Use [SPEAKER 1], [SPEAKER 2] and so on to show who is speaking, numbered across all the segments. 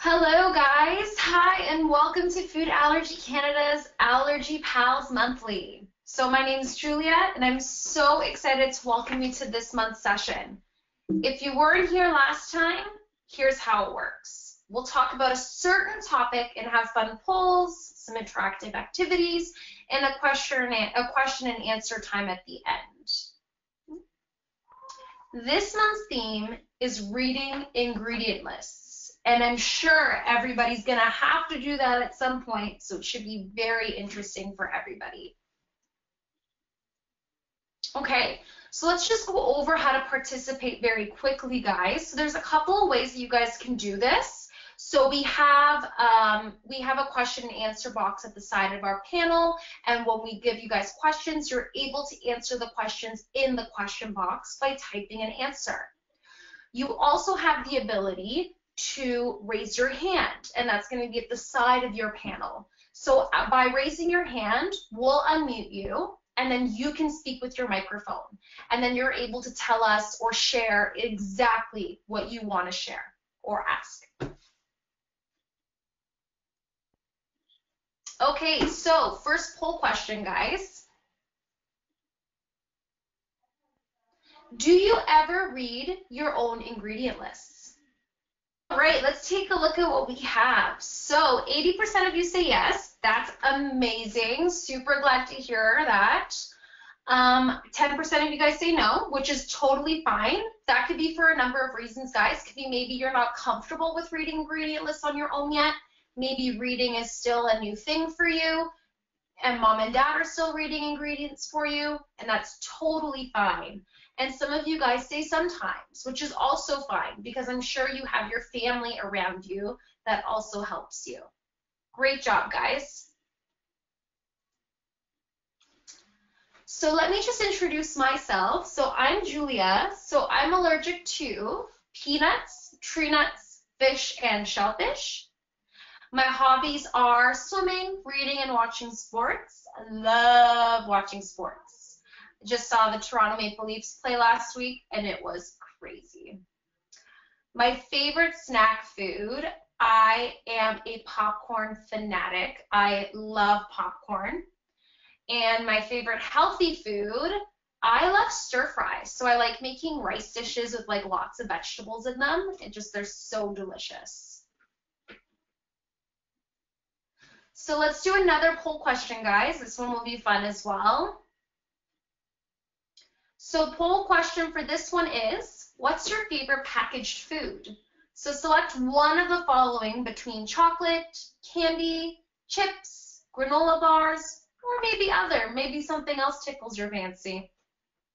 [SPEAKER 1] Hello guys, hi and welcome to Food Allergy Canada's Allergy Pals Monthly. So my name is Giulia and I'm so excited to welcome you to this month's session. If you weren't here last time, here's how it works. We'll talk about a certain topic and have fun polls, some interactive activities, and a question and answer time at the end. This month's theme is reading ingredient lists. And I'm sure everybody's going to have to do that at some point, so it should be very interesting for everybody. Okay, so let's just go over how to participate very quickly, guys. So there's a couple of ways that you guys can do this. So we have a question and answer box at the side of our panel, and when we give you guys questions, you're able to answer the questions in the question box by typing an answer. You also have the ability to raise your hand, and that's going to be at the side of your panel. So by raising your hand, we'll unmute you, and then you can speak with your microphone, and then you're able to tell us or share exactly what you want to share or ask. Okay, so first poll question, guys. Do you ever read your own ingredient lists? All right, let's take a look at what we have. So 80% of you say yes. That's amazing. Super glad to hear that. 10% of you guys say no, which is totally fine. That could be for a number of reasons, guys. Could be maybe you're not comfortable with reading ingredient lists on your own yet. Maybe reading is still a new thing for you, and mom and dad are still reading ingredients for you, and that's totally fine. And some of you guys say sometimes, which is also fine, because I'm sure you have your family around you that also helps you. Great job, guys. So let me just introduce myself. So I'm Giulia. So I'm allergic to peanuts, tree nuts, fish, and shellfish. My hobbies are swimming, reading, and watching sports. I love watching sports. Just saw the Toronto Maple Leafs play last week, and it was crazy. My favorite snack food, I am a popcorn fanatic. I love popcorn. And my favorite healthy food, I love stir fries. So I like making rice dishes with like lots of vegetables in them. They're so delicious. So let's do another poll question, guys. This one will be fun as well. So poll question for this one is, what's your favorite packaged food? So select one of the following between chocolate, candy, chips, granola bars, or maybe something else tickles your fancy.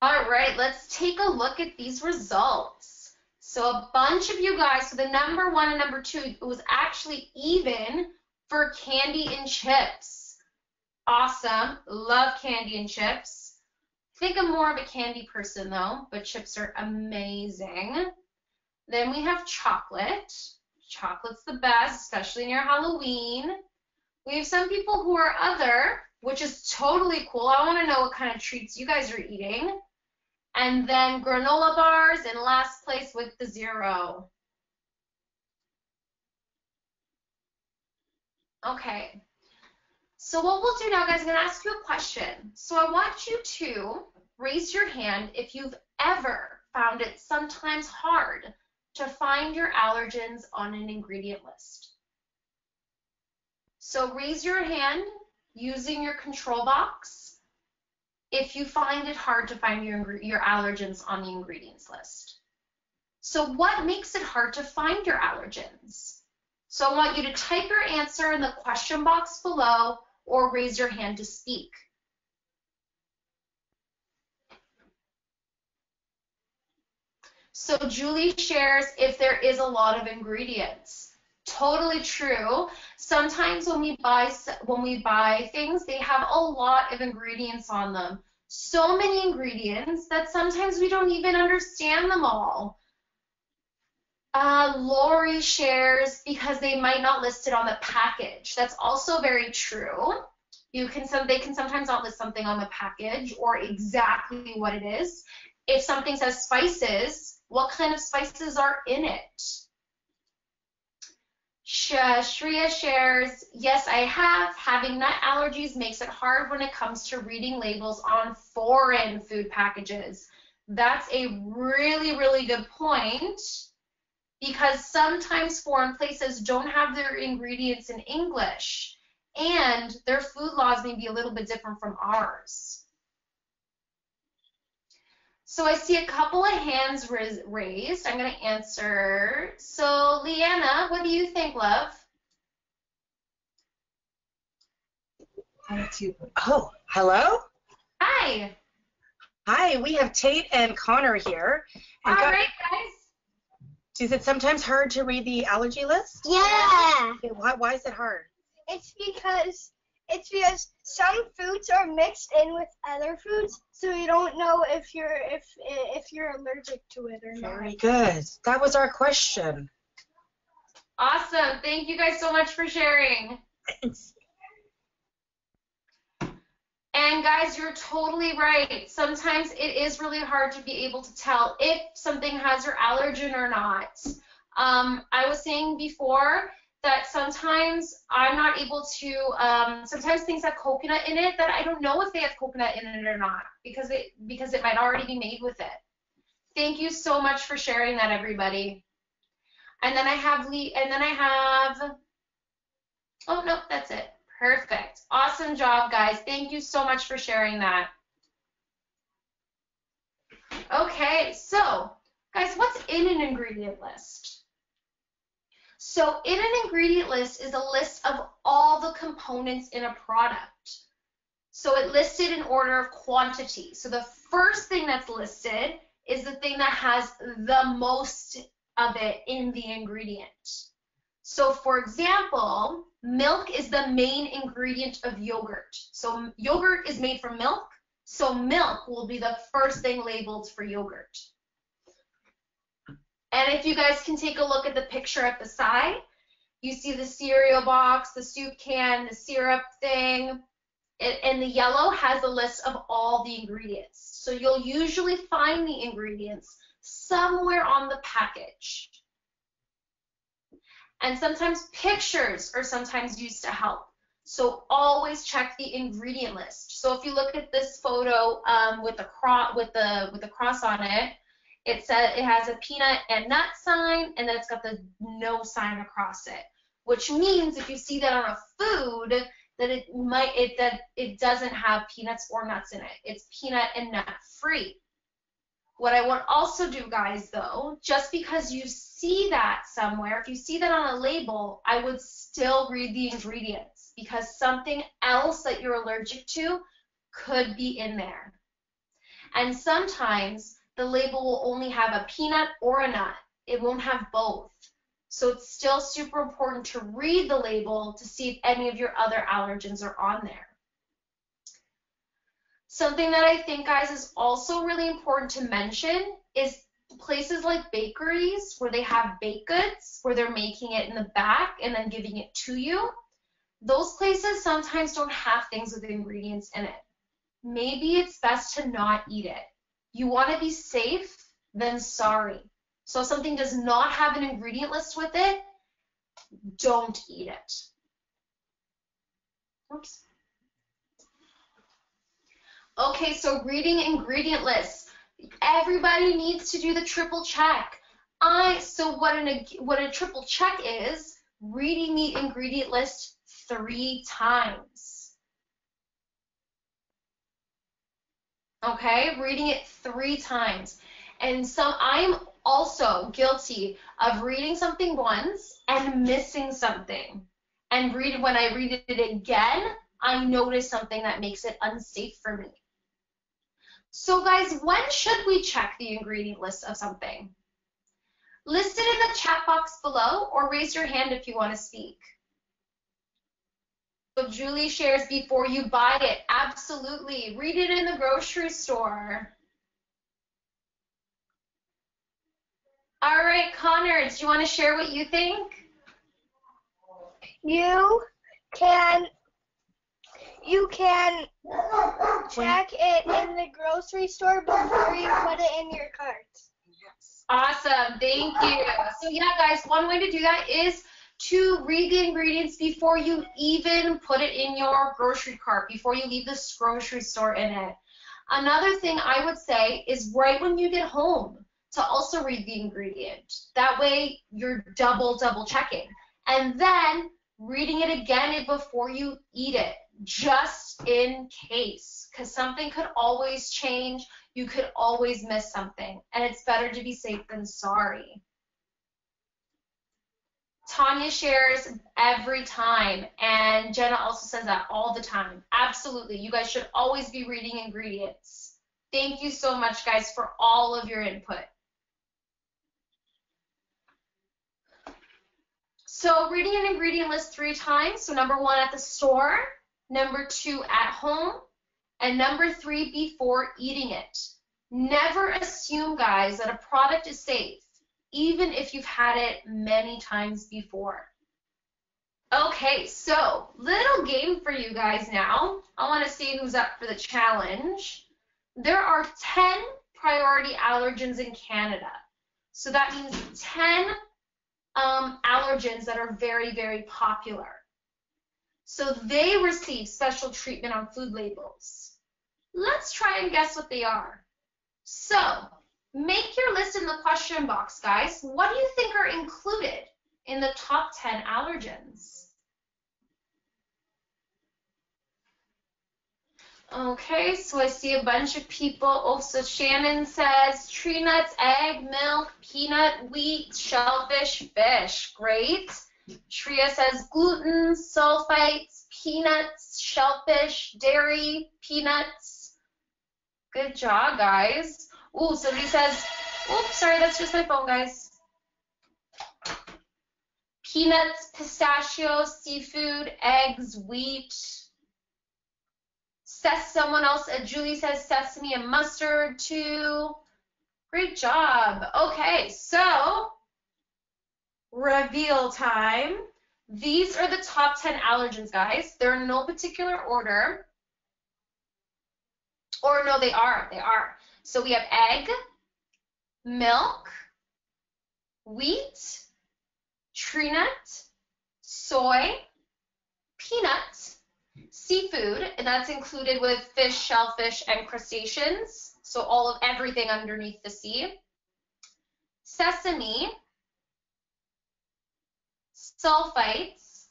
[SPEAKER 1] All right, let's take a look at these results. So a bunch of you guys, so the number 1 and number 2, it was actually even for candy and chips. Awesome, love candy and chips. I think I'm more of a candy person though, but chips are amazing. Then we have chocolate. Chocolate's the best, especially near Halloween. We have some people who are other, which is totally cool. I want to know what kind of treats you guys are eating. And then granola bars in last place with the 0. Okay. So what we'll do now, guys, I'm going to ask you a question. So I want you to raise your hand if you've ever found it sometimes hard to find your allergens on an ingredient list. So raise your hand using your control box if you find it hard to find your allergens on the ingredients list. So what makes it hard to find your allergens? So I want you to type your answer in the question box below or raise your hand to speak. So Julie shares if there is a lot of ingredients. Totally true. Sometimes when we buy things, they have a lot of ingredients on them. So many ingredients that sometimes we don't even understand them all. Lori shares because they might not list it on the package. That's also very true. They can sometimes not list something on the package or exactly what it is. If something says spices, what kind of spices are in it? Shreya shares, yes, I have. Having nut allergies makes it hard when it comes to reading labels on foreign food packages. That's a really, really good point, because sometimes foreign places don't have their ingredients in English, and their food laws may be a little bit different from ours. So I see a couple of hands raised. I'm going to answer. So Leanna, what do you think, love?
[SPEAKER 2] Oh, hello?
[SPEAKER 1] Hi.
[SPEAKER 2] Hi, we have Tate and Connor here.
[SPEAKER 1] And all right, guys.
[SPEAKER 2] Is it sometimes hard to read the allergy list?
[SPEAKER 3] Yeah.
[SPEAKER 2] Okay, why is it hard?
[SPEAKER 3] It's because some foods are mixed in with other foods, so you don't know if you're allergic to it or not.
[SPEAKER 2] Very good. That was our question.
[SPEAKER 1] Awesome. Thank you guys so much for sharing.
[SPEAKER 2] Thanks.
[SPEAKER 1] And guys, you're totally right. Sometimes it is really hard to be able to tell if something has your allergen or not. I was saying before that sometimes I'm not able to, sometimes things have coconut in it that I don't know if they have coconut in it or not, because it might already be made with it. Thank you so much for sharing that, everybody. And then I have oh no, that's it. Perfect. Awesome job, guys. Thank you so much for sharing that. Okay, so guys, what's in an ingredient list? So in an ingredient list is a list of all the components in a product. So it listed in order of quantity. So the first thing that's listed is the thing that has the most of it in the ingredient. So for example, milk is the main ingredient of yogurt. So yogurt is made from milk, so milk will be the first thing labeled for yogurt. And if you guys can take a look at the picture at the side, you see the cereal box, the soup can, the syrup thing, and the yellow has a list of all the ingredients. So you'll usually find the ingredients somewhere on the package. And sometimes pictures are sometimes used to help. So always check the ingredient list. So if you look at this photo with the cross on it, it has a peanut and nut sign, and then it's got the no sign across it, which means if you see that on a food, that it doesn't have peanuts or nuts in it. It's peanut and nut free. What I would also do, guys, though, just because you see that somewhere, if you see that on a label, I would still read the ingredients, because something else that you're allergic to could be in there. And sometimes the label will only have a peanut or a nut. It won't have both. So it's still super important to read the label to see if any of your other allergens are on there. Something that I think, guys, is also really important to mention is places like bakeries where they have baked goods, where they're making it in the back and then giving it to you. Those places sometimes don't have things with ingredients in it. Maybe it's best to not eat it. You want to be safe, then sorry. So if something does not have an ingredient list with it, don't eat it. Oops. Okay, so reading ingredient lists. Everybody needs to do the triple check. So what a triple check is, reading the ingredient list 3 times. Okay, reading it 3 times. And so I'm also guilty of reading something once and missing something. And when I read it again, I notice something that makes it unsafe for me. So guys, when should we check the ingredient list of something? List it in the chat box below, or raise your hand if you want to speak. So Julie shares before you buy it. Absolutely. Read it in the grocery store. All right, Connor, do you want to share what you think?
[SPEAKER 3] You can check it in the grocery store before you put it in your cart.
[SPEAKER 1] Awesome, thank you. So yeah, guys, one way to do that is to read the ingredients before you even put it in your grocery cart, before you leave this grocery store in it. Another thing I would say is right when you get home to also read the ingredient. That way you're double checking. And then reading it again before you eat it, just in case, because something could always change. You could always miss something, and it's better to be safe than sorry. Tanya shares every time, and Jenna also says that all the time. Absolutely, you guys should always be reading ingredients. Thank you so much, guys, for all of your input. So reading an ingredient list 3 times. So number 1 at the store, number 2 at home, and number 3 before eating it. Never assume, guys, that a product is safe, even if you've had it many times before. Okay, so little game for you guys now. I want to see who's up for the challenge. There are 10 priority allergens in Canada. So that means 10 allergens that are very, very popular. So they receive special treatment on food labels. Let's try and guess what they are. So make your list in the question box, guys. What do you think are included in the top 10 allergens? Okay, so I see a bunch of people. Oh, so Shannon says tree nuts, egg, milk, peanut, wheat, shellfish, fish. Great. Shreya says gluten, sulfites, peanuts, shellfish, dairy, peanuts. Good job, guys. Ooh, somebody says, oops, sorry, that's just my phone, guys. Peanuts, pistachios, seafood, eggs, wheat. Someone else, Julie says sesame and mustard too. Great job. Okay, so reveal time. These are the top 10 allergens, guys. They're in no particular order. Or no, they are. So we have egg, milk, wheat, tree nut, soy, peanut, seafood, and that's included with fish, shellfish, and crustaceans. So everything underneath the sea. Sesame, sulfites,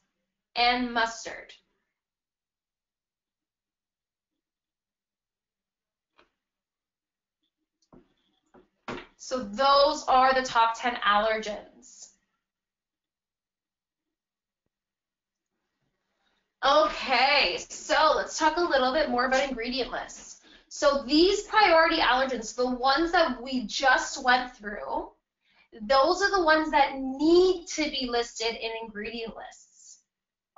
[SPEAKER 1] and mustard. So those are the top 10 allergens. Okay, so let's talk a little bit more about ingredient lists. So these priority allergens, the ones that we just went through, those are the ones that need to be listed in ingredient lists.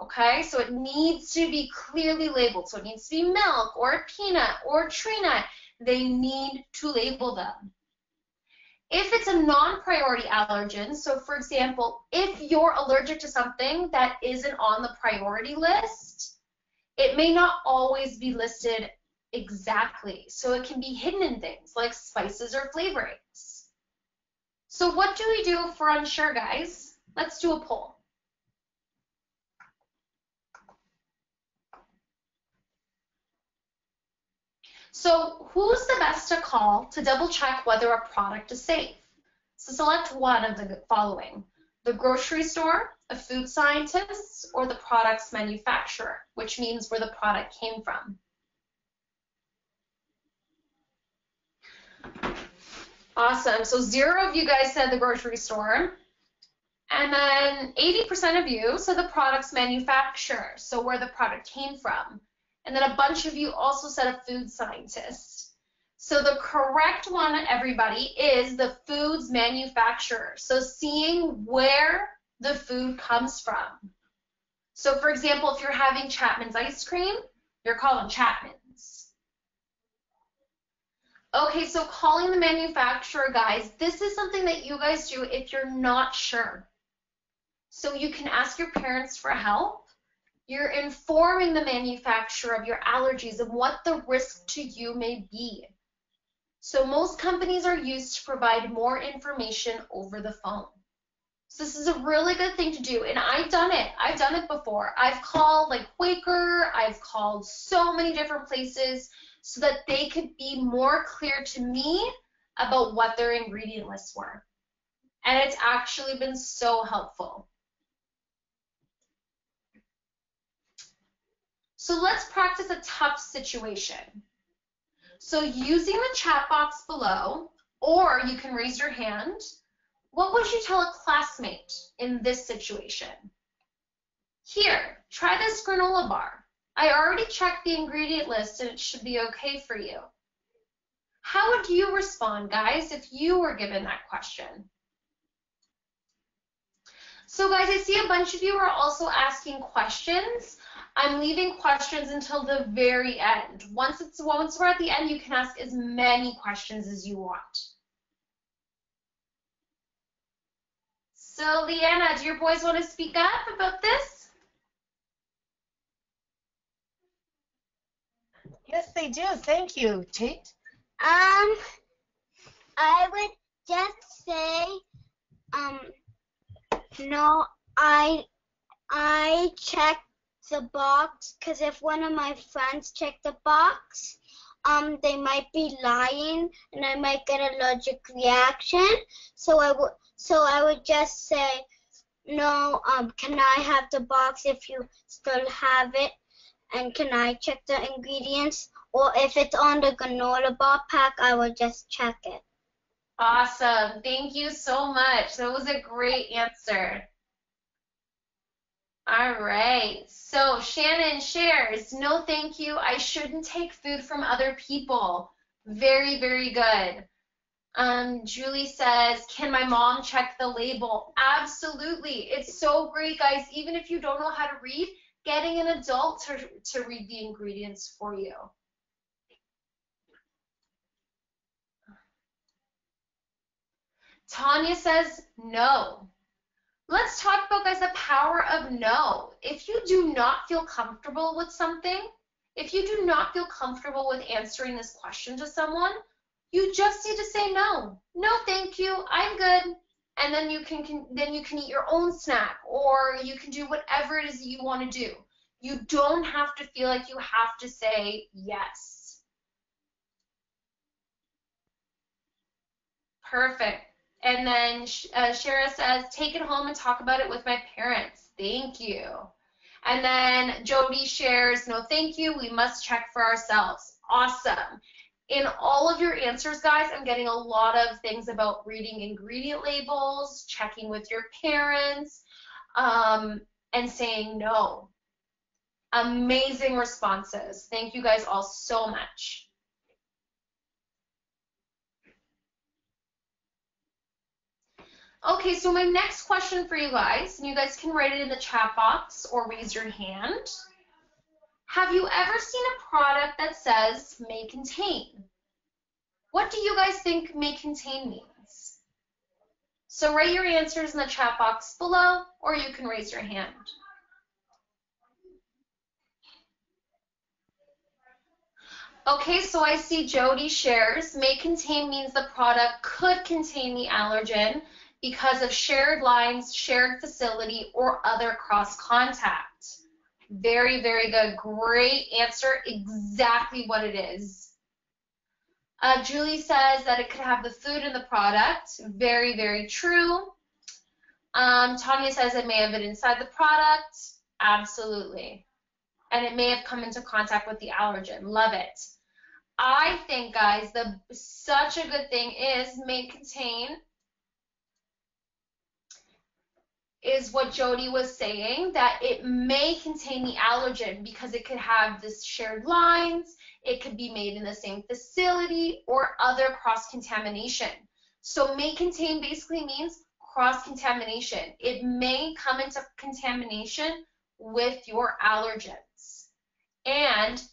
[SPEAKER 1] Okay, so it needs to be clearly labeled. So it needs to be milk or a peanut or tree nut. They need to label them. If it's a non-priority allergen, so for example, if you're allergic to something that isn't on the priority list, it may not always be listed exactly. So it can be hidden in things like spices or flavorings. So what do we do if we're unsure, guys? Let's do a poll. So who's the best to call to double check whether a product is safe? So select one of the following: the grocery store, a food scientist, or the product's manufacturer, which means where the product came from. Awesome. So 0 of you guys said the grocery store. And then 80% of you said the product's manufacturer, so where the product came from. And then a bunch of you also said a food scientist. So the correct one, everybody, is the food's manufacturer. So seeing where the food comes from. So for example, if you're having Chapman's ice cream, you're calling Chapman's. Okay, so calling the manufacturer, guys, this is something that you guys do if you're not sure. So you can ask your parents for help. You're informing the manufacturer of your allergies and what the risk to you may be. So most companies are used to provide more information over the phone. So this is a really good thing to do, and I've done it. I've done it before. I've called like Quaker, I've called so many different places so that they could be more clear to me about what their ingredient lists were. And it's actually been so helpful. So let's practice a tough situation. So using the chat box below, or you can raise your hand, what would you tell a classmate in this situation? Here, try this granola bar. I already checked the ingredient list and it should be okay for you. How would you respond, guys, if you were given that question? So guys, I see a bunch of you are also asking questions. I'm leaving questions until the very end. Once we're at the end, you can ask as many questions as you want. So Leanna, do your boys want to speak up about this?
[SPEAKER 2] Yes, they do. Thank you, Tate.
[SPEAKER 3] I would just say, no, I checked the box because if one of my friends checked the box, they might be lying and I might get an allergic reaction. So I would just say, no, can I have the box if you still have it? And can I check the ingredients? Or if it's on the granola bar pack, I will just check it.
[SPEAKER 1] Awesome. Thank you so much. That was a great answer. All right. So Shannon shares, no thank you. I shouldn't take food from other people. Very, very good. Julie says, can my mom check the label? Absolutely. It's so great, guys. Even if you don't know how to read, getting an adult to read the ingredients for you. Tanya says, no. Let's talk about, guys, the power of no. If you do not feel comfortable with something, if you do not feel comfortable with answering this question to someone, you just need to say no. No, thank you. I'm good. And then you can eat your own snack, or you can do whatever it is that you want to do. You don't have to feel like you have to say yes. Perfect. And then Shara says, take it home and talk about it with my parents. Thank you. And then Jody shares, no thank you, we must check for ourselves. Awesome. In all of your answers, guys, I'm getting a lot of things about reading ingredient labels, checking with your parents, and saying no. Amazing responses. Thank you guys all so much. Okay, so my next question for you guys, and you guys can write it in the chat box or raise your hand. Have you ever seen a product that says may contain? What do you guys think may contain means? So write your answers in the chat box below, or you can raise your hand. Okay, so I see Jody shares, may contain means the product could contain the allergen because of shared lines, shared facility, or other cross-contact. Very, very good. Great answer. Exactly what it is. Julie says that it could have the food in the product. Very, very true. Tanya says it may have it inside the product. Absolutely. And it may have come into contact with the allergen. Love it. I think, guys, such a good thing is may contain is what Jody was saying, that it may contain the allergen because it could have this shared lines, it could be made in the same facility, or other cross-contamination. So may contain basically means cross-contamination. It may come into contamination with your allergens. And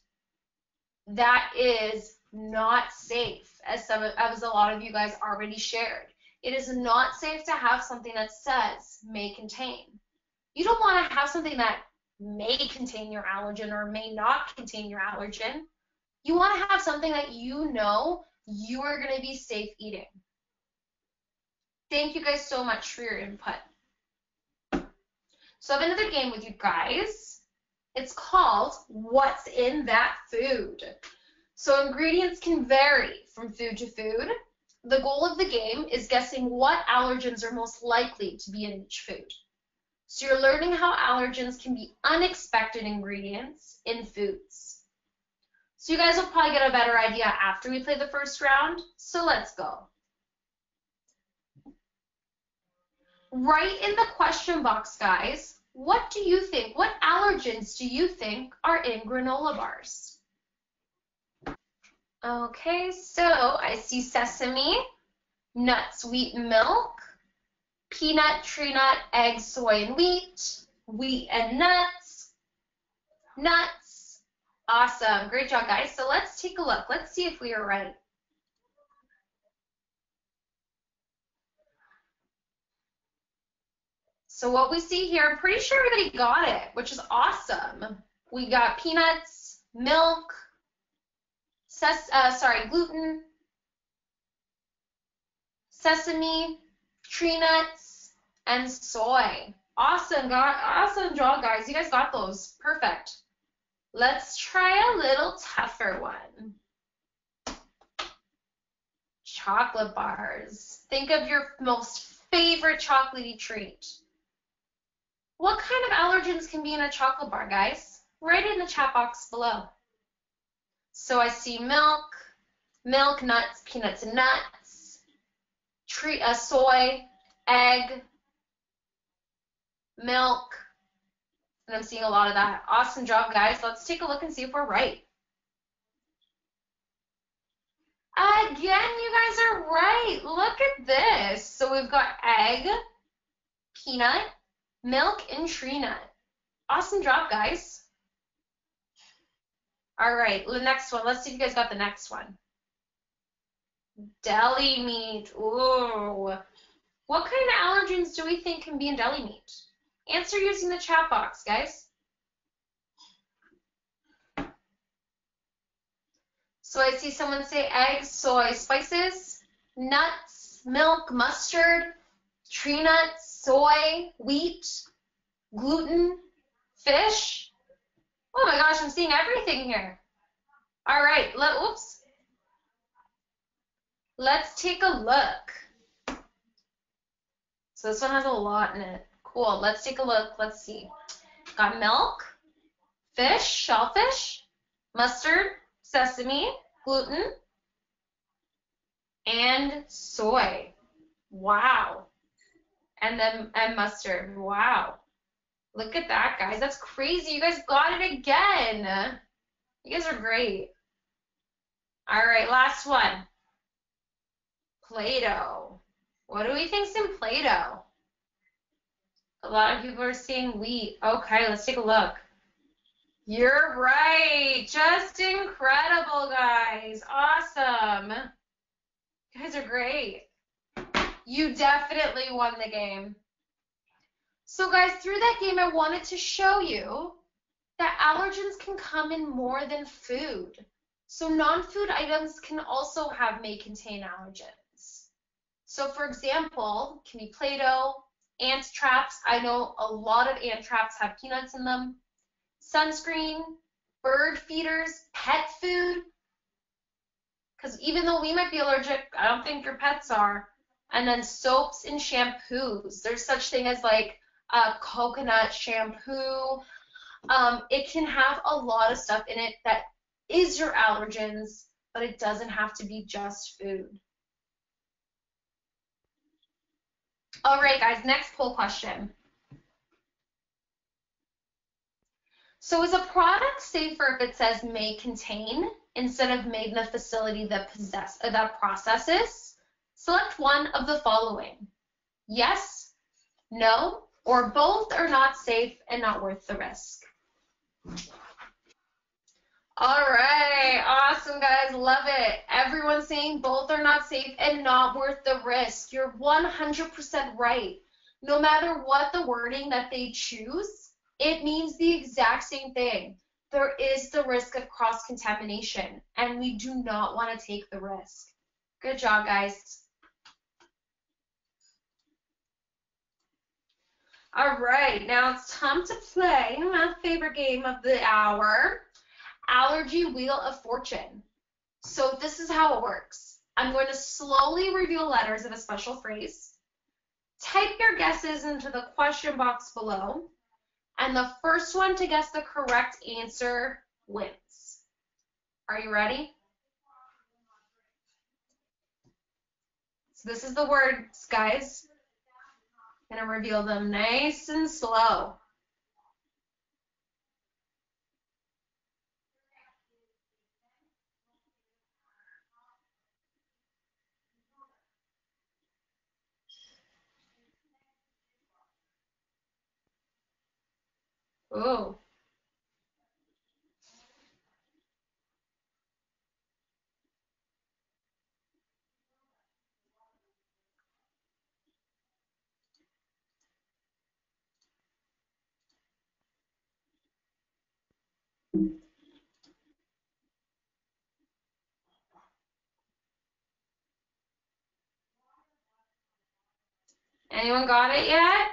[SPEAKER 1] that is not safe, as a lot of you guys already shared. It is not safe to have something that says may contain. You don't want to have something that may contain your allergen or may not contain your allergen. You want to have something that you know you are going to be safe eating. Thank you guys so much for your input. So I have another game with you guys. It's called What's in That Food? So ingredients can vary from food to food. The goal of the game is guessing what allergens are most likely to be in each food. So you're learning how allergens can be unexpected ingredients in foods. So you guys will probably get a better idea after we play the first round. So let's go. Write in the question box, guys, what do you think, what allergens do you think are in granola bars? Okay, so I see sesame, nuts, wheat, and milk, peanut, tree nut, egg, soy, and wheat and nuts, nuts. Awesome, great job, guys. So let's take a look. Let's see if we are right. So what we see here, I'm pretty sure everybody got it, which is awesome. We got peanuts, milk, gluten, sesame, tree nuts, and soy. Awesome, awesome job, guys. You guys got those. Perfect. Let's try a little tougher one. Chocolate bars. Think of your most favorite chocolatey treat. What kind of allergens can be in a chocolate bar, guys? Write it in the chat box below. So I see milk, nuts, peanuts and nuts, soy, egg, milk, and I'm seeing a lot of that. Awesome job, guys. Let's take a look and see if we're right. Again, you guys are right. Look at this. So we've got egg, peanut, milk, and tree nut. Awesome job, guys. All right, the next one. Let's see if you guys got the next one. Deli meat. Ooh. What kind of allergens do we think can be in deli meat? Answer using the chat box, guys. So I see someone say eggs, soy, spices, nuts, milk, mustard, tree nuts, soy, wheat, gluten, fish. Oh my gosh, I'm seeing everything here. All right, let's take a look. So this one has a lot in it. Cool, let's take a look. Let's see. Got milk, fish, shellfish, mustard, sesame, gluten, and soy. Wow. And mustard. Wow. Look at that, guys. That's crazy. You guys got it again. You guys are great. All right, last one. Play-Doh. What do we think's in Play-Doh? A lot of people are saying wheat. Okay, let's take a look. You're right. Just incredible, guys. Awesome. You guys are great. You definitely won the game. So, guys, through that game, I wanted to show you that allergens can come in more than food. So non-food items can also may contain allergens. So, for example, can be Play-Doh, ant traps. I know a lot of ant traps have peanuts in them. Sunscreen, bird feeders, pet food. Because even though we might be allergic, I don't think your pets are. And then soaps and shampoos. There's such thing as like coconut shampoo. It can have a lot of stuff in it that is your allergens, but it doesn't have to be just food. All right, guys, next poll question. So is a product safer if it says may contain instead of made in a facility that processes? Select one of the following. Yes, no, or both are not safe and not worth the risk. All right, awesome, guys, love it. Everyone's saying both are not safe and not worth the risk. You're 100% right. No matter what the wording that they choose, it means the exact same thing. There is the risk of cross-contamination, and we do not want to take the risk. Good job, guys. All right, now it's time to play my favorite game of the hour, Allergy Wheel of Fortune. So this is how it works. I'm going to slowly reveal letters of a special phrase. Type your guesses into the question box below, and the first one to guess the correct answer wins. Are you ready? So this is the words, guys. I'm going to reveal them nice and slow. Ooh. Anyone got it yet?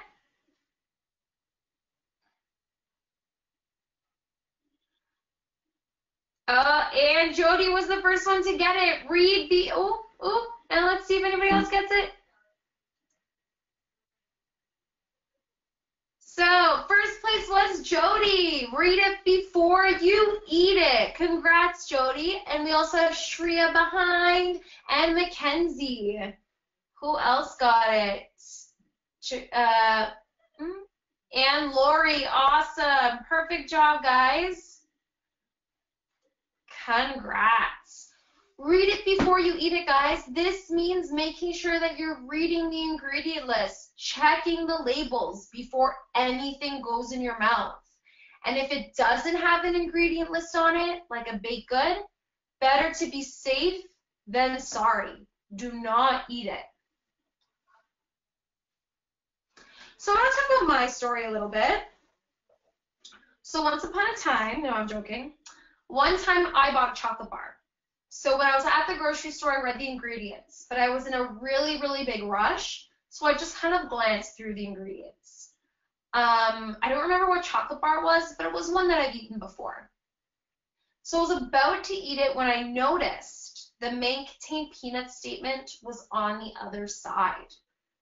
[SPEAKER 1] And Jody was the first one to get it. Read the, and let's see if anybody else gets it. So, first place was Jody. Read it before you eat it. Congrats, Jody. And we also have Shreya behind and Mackenzie. Who else got it? And Lori. Awesome. Perfect job, guys. Congrats. Read it before you eat it, guys. This means making sure that you're reading the ingredient list, checking the labels before anything goes in your mouth. And if it doesn't have an ingredient list on it, like a baked good, better to be safe than sorry. Do not eat it. So I want to talk about my story a little bit. So once upon a time, no, I'm joking. One time I bought a chocolate bar. So when I was at the grocery store, I read the ingredients, but I was in a really, really big rush, so I just kind of glanced through the ingredients. I don't remember what chocolate bar it was, but it was one that I've eaten before. So I was about to eat it when I noticed the may contain peanuts statement was on the other side.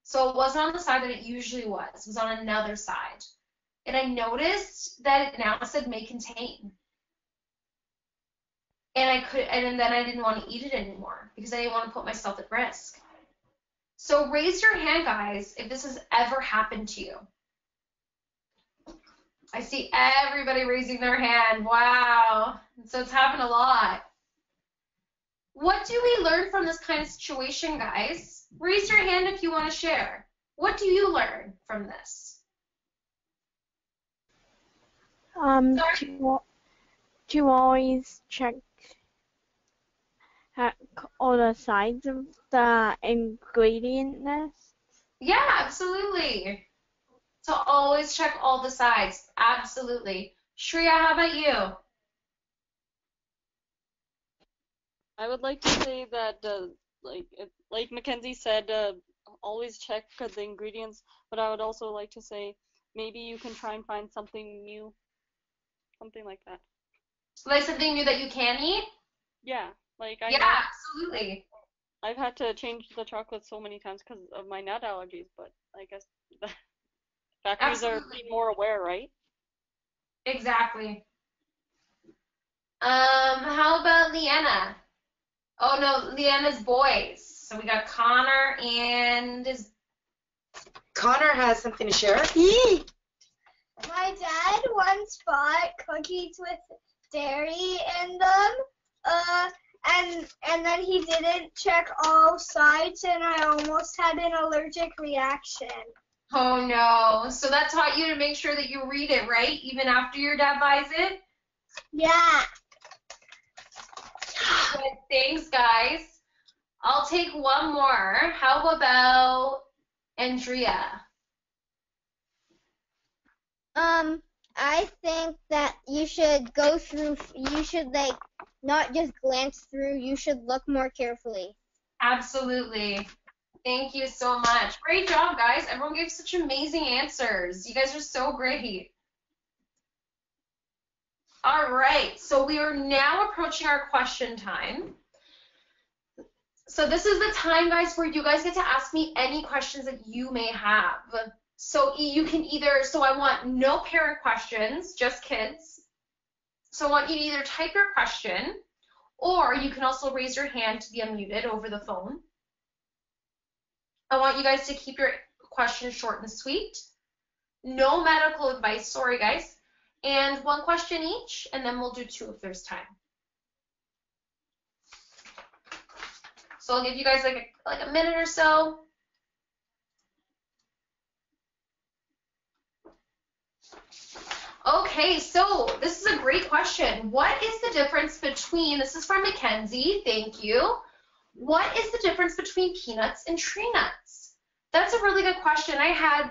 [SPEAKER 1] So it wasn't on the side that it usually was. It was on another side. And I noticed that it now said may contain. And then I didn't want to eat it anymore because I didn't want to put myself at risk. So raise your hand, guys, if this has ever happened to you. I see everybody raising their hand. Wow. So it's happened a lot. What do we learn from this kind of situation, guys? Raise your hand if you want to share. What do you learn from this?
[SPEAKER 4] To always check all the sides of the ingredient list.
[SPEAKER 1] Yeah, absolutely. So always check all the sides. Absolutely. Shreya, how about you?
[SPEAKER 5] I would like to say that, like Mackenzie said, always check the ingredients, but I would also like to say maybe you can try and find something new, something like that.
[SPEAKER 1] Like something new that you can eat?
[SPEAKER 5] Yeah, like I
[SPEAKER 1] Yeah,
[SPEAKER 5] know
[SPEAKER 1] absolutely.
[SPEAKER 5] I've had to change the chocolate so many times because of my nut allergies, but I guess the factories are
[SPEAKER 1] Absolutely.
[SPEAKER 5] being more aware, right?
[SPEAKER 1] Exactly. How about Leanna? Oh no, Leanna's boys. So we got Connor and
[SPEAKER 2] Connor has something to share.
[SPEAKER 3] My dad once bought cookies with dairy in them, and then he didn't check all sides, and I almost had an allergic reaction.
[SPEAKER 1] Oh no. So that taught you to make sure that you read it, right? Even after your dad buys it?
[SPEAKER 3] Yeah.
[SPEAKER 1] Good. Thanks, guys. I'll take one more. How about Andrea?
[SPEAKER 3] I think that you should not just glance through, you should look more carefully.
[SPEAKER 1] Absolutely. Thank you so much. Great job, guys. Everyone gave such amazing answers. You guys are so great. All right, so we are now approaching our question time. So this is the time, guys, where you guys get to ask me any questions that you may have. So you can either, so I want no parent questions, just kids. So I want you to either type your question, or you can also raise your hand to be unmuted over the phone. I want you guys to keep your questions short and sweet. No medical advice, sorry guys. And one question each, and then we'll do two if there's time. So I'll give you guys like a minute or so. Okay, so this is a great question. What is the difference between, this is from Mackenzie, thank you. What is the difference between peanuts and tree nuts? That's a really good question. I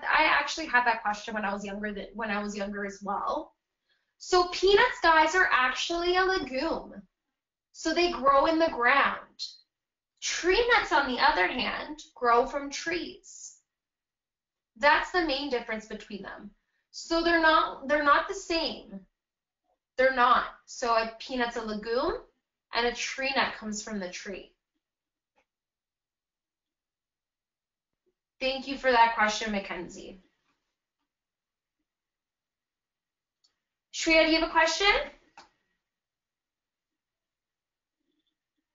[SPEAKER 1] actually had that question when I was younger as well. So peanuts, guys, are actually a legume. So they grow in the ground. Tree nuts, on the other hand, grow from trees. That's the main difference between them. So they're not the same. They're not. So a peanut's a legume, and a tree nut comes from the tree. Thank you for that question, Mackenzie. Shreya, do you have a question?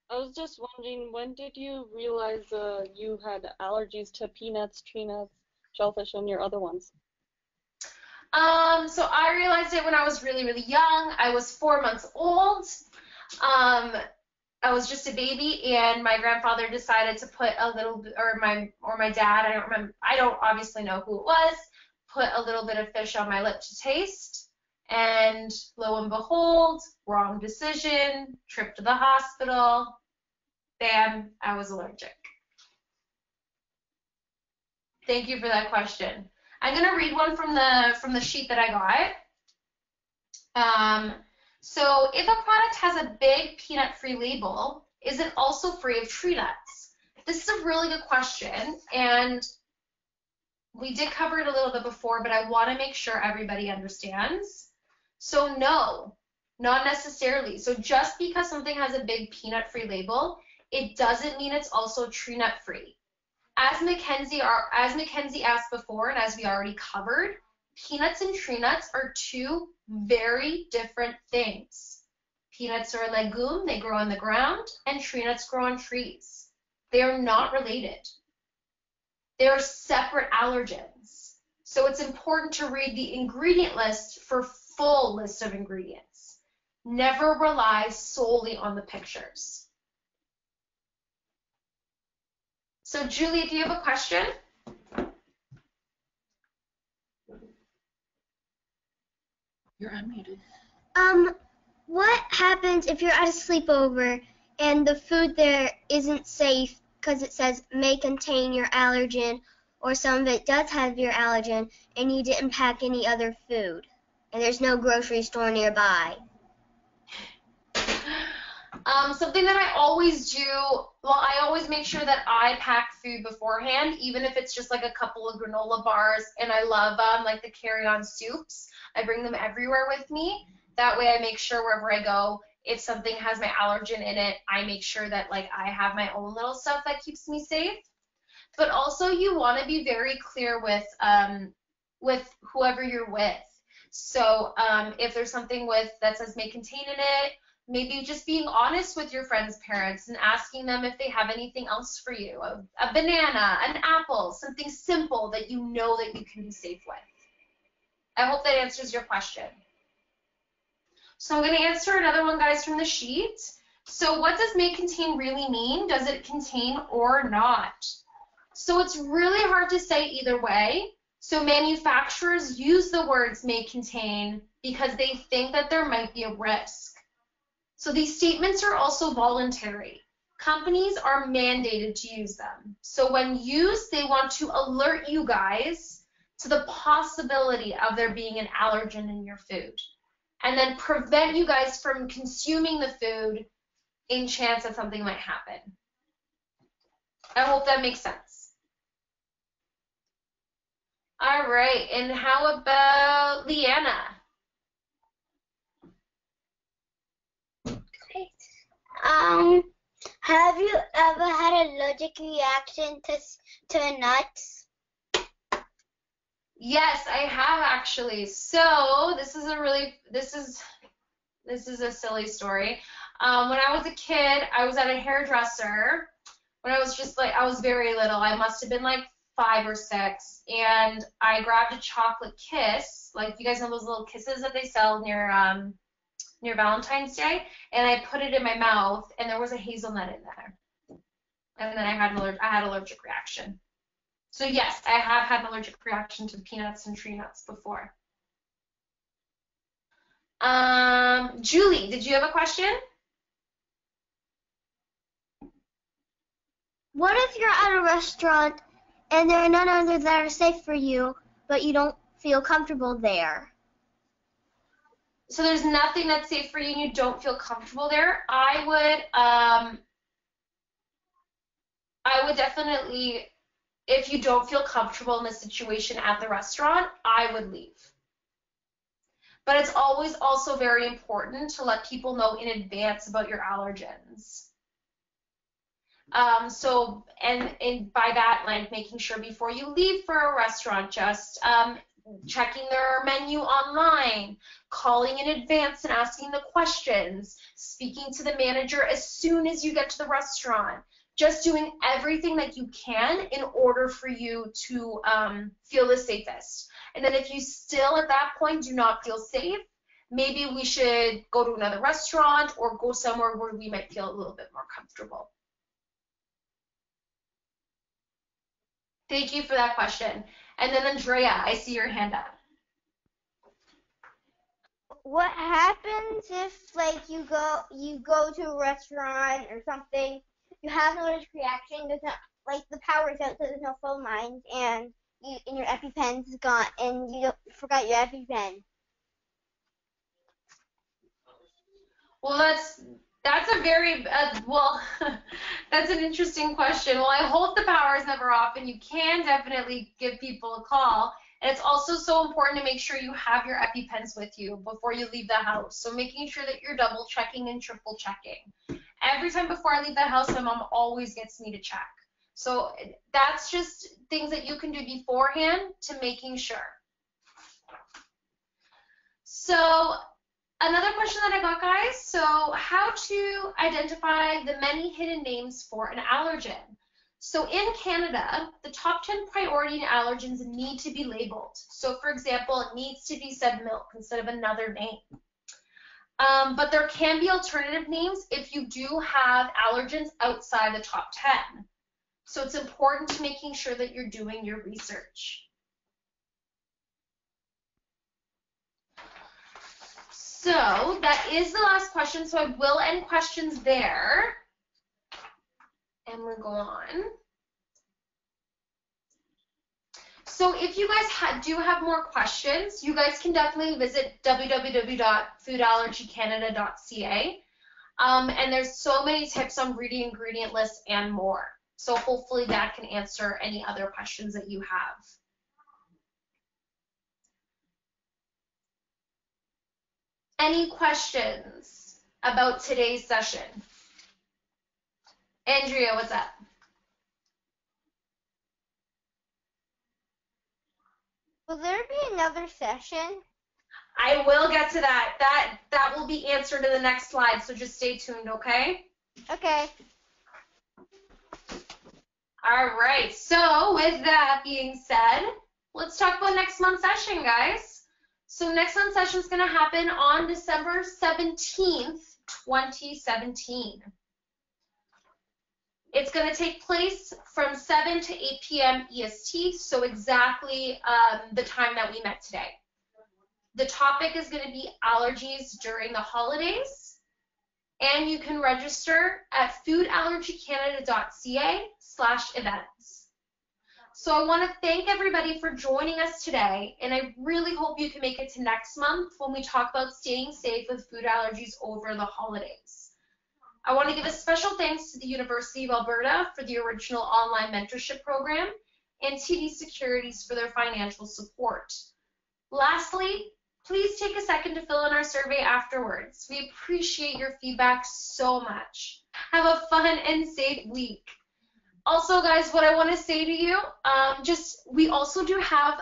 [SPEAKER 5] I was just wondering, when did you realize you had allergies to peanuts, tree nuts, shellfish, and your other ones?
[SPEAKER 1] So I realized it when I was really, really young. I was 4 months old. I was just a baby, and my grandfather decided to put a little, or my dad, I don't remember, I don't obviously know who it was, put a little bit of fish on my lip to taste, and lo and behold, wrong decision, trip to the hospital, bam, I was allergic. Thank you for that question. I'm gonna read one from the sheet that I got. So if a product has a big peanut-free label, is it also free of tree nuts? This is a really good question, and we did cover it a little bit before, but I want to make sure everybody understands. So no, not necessarily. So just because something has a big peanut-free label, it doesn't mean it's also tree nut-free. As Mackenzie asked before, and as we already covered, peanuts and tree nuts are two very different things. Peanuts are a legume, they grow on the ground, and tree nuts grow on trees. They are not related. They are separate allergens. So it's important to read the ingredient list for full list of ingredients. Never rely solely on the pictures. So Giulia, do you have a question?
[SPEAKER 2] You're unmuted.
[SPEAKER 3] What happens if you're at a sleepover and the food there isn't safe because it says may contain your allergen, or some of it does have your allergen, and you didn't pack any other food, and there's no grocery store nearby?
[SPEAKER 1] Something that I always do, well, I always make sure that I pack food beforehand, even if it's just like a couple of granola bars, and I love like the carry-on soups. I bring them everywhere with me. That way I make sure wherever I go, if something has my allergen in it, I make sure that like I have my own little stuff that keeps me safe. But also you want to be very clear with whoever you're with. So if there's something that says may contain in it, maybe just being honest with your friends' parents and asking them if they have anything else for you, a banana, an apple, something simple that you know that you can be safe with. I hope that answers your question. So I'm going to answer another one, guys, from the sheet. So what does may contain really mean? Does it contain or not? So it's really hard to say either way. So manufacturers use the words may contain because they think that there might be a risk. So these statements are also voluntary. Companies are mandated to use them. So when used, they want to alert you guys to the possibility of there being an allergen in your food, and then prevent you guys from consuming the food in chance that something might happen. I hope that makes sense. All right, and how about Leanna?
[SPEAKER 3] Have you ever had an allergic reaction to nuts?
[SPEAKER 1] Yes, I have actually. So this is a silly story. When I was a kid, I was at a hairdresser. When I was I was very little. I must have been like 5 or 6, and I grabbed a chocolate kiss. Like, you guys know those little kisses that they sell near Valentine's Day, and I put it in my mouth, and there was a hazelnut in there, and then I had allergic reaction. So yes, I have had an allergic reaction to peanuts and tree nuts before. Julie, did you have a question?
[SPEAKER 3] What if you're at a restaurant and there are none other that are safe for you, but you don't feel comfortable there?
[SPEAKER 1] So there's nothing that's safe for you and you don't feel comfortable there. I would definitely, if you don't feel comfortable in the situation at the restaurant, I would leave. But it's always also very important to let people know in advance about your allergens. And by that, like, making sure before you leave for a restaurant, just checking their menu online, calling in advance and asking the questions, speaking to the manager as soon as you get to the restaurant, just doing everything that you can in order for you to feel the safest. And then if you still at that point do not feel safe, maybe we should go to another restaurant or go somewhere where we might feel a little bit more comfortable. Thank you for that question. And then Andrea, I see your hand up.
[SPEAKER 3] What happens if, like, you go to a restaurant or something, you have an allergic reaction, there's not, like, the power's out, so there's no phone lines, and your EpiPen's gone, and you forgot your EpiPen?
[SPEAKER 1] Well, that's a very well, that's an interesting question. Well, I hope the power is never off, and you can definitely give people a call. And it's also so important to make sure you have your EpiPens with you before you leave the house. So making sure that you're double checking and triple checking. Every time before I leave the house, my mom always gets me to check. So that's just things that you can do beforehand to making sure. So another question that I got, guys, so how to identify the many hidden names for an allergen. So in Canada, the top 10 priority allergens need to be labeled. So for example, it needs to be said milk instead of another name. But there can be alternative names if you do have allergens outside the top 10. So it's important to making sure that you're doing your research. So that is the last question, so I will end questions there. And we'll go on. So if you guys do have more questions, you guys can definitely visit www.foodallergycanada.ca. And there's so many tips on reading ingredient lists and more. So hopefully that can answer any other questions that you have. Any questions about today's session? Andrea, what's up?
[SPEAKER 3] Will there be another session?
[SPEAKER 1] I will get to that. That will be answered in the next slide, so just stay tuned, okay?
[SPEAKER 3] Okay.
[SPEAKER 1] All right, so with that being said, let's talk about next month's session, guys. So next month's session is going to happen on December 17th, 2017. It's going to take place from 7 to 8 p.m. EST, so exactly the time that we met today. The topic is going to be allergies during the holidays, and you can register at foodallergycanada.ca/events. So I want to thank everybody for joining us today, and I really hope you can make it to next month when we talk about staying safe with food allergies over the holidays. I want to give a special thanks to the University of Alberta for the original online mentorship program, and TD Securities for their financial support. Lastly, please take a second to fill in our survey afterwards. We appreciate your feedback so much. Have a fun and safe week. Also, guys, what I want to say to you, we also do have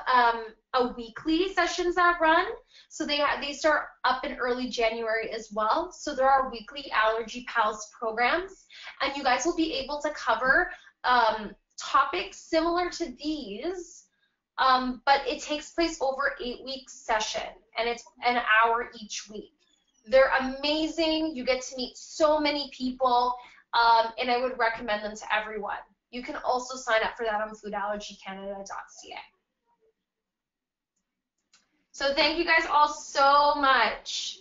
[SPEAKER 1] a weekly sessions that run. So they start up in early January as well. So there are weekly Allergy Pals programs, and you guys will be able to cover topics similar to these, but it takes place over 8-week session, and it's an hour each week. They're amazing. You get to meet so many people, and I would recommend them to everyone. You can also sign up for that on foodallergycanada.ca. So thank you guys all so much.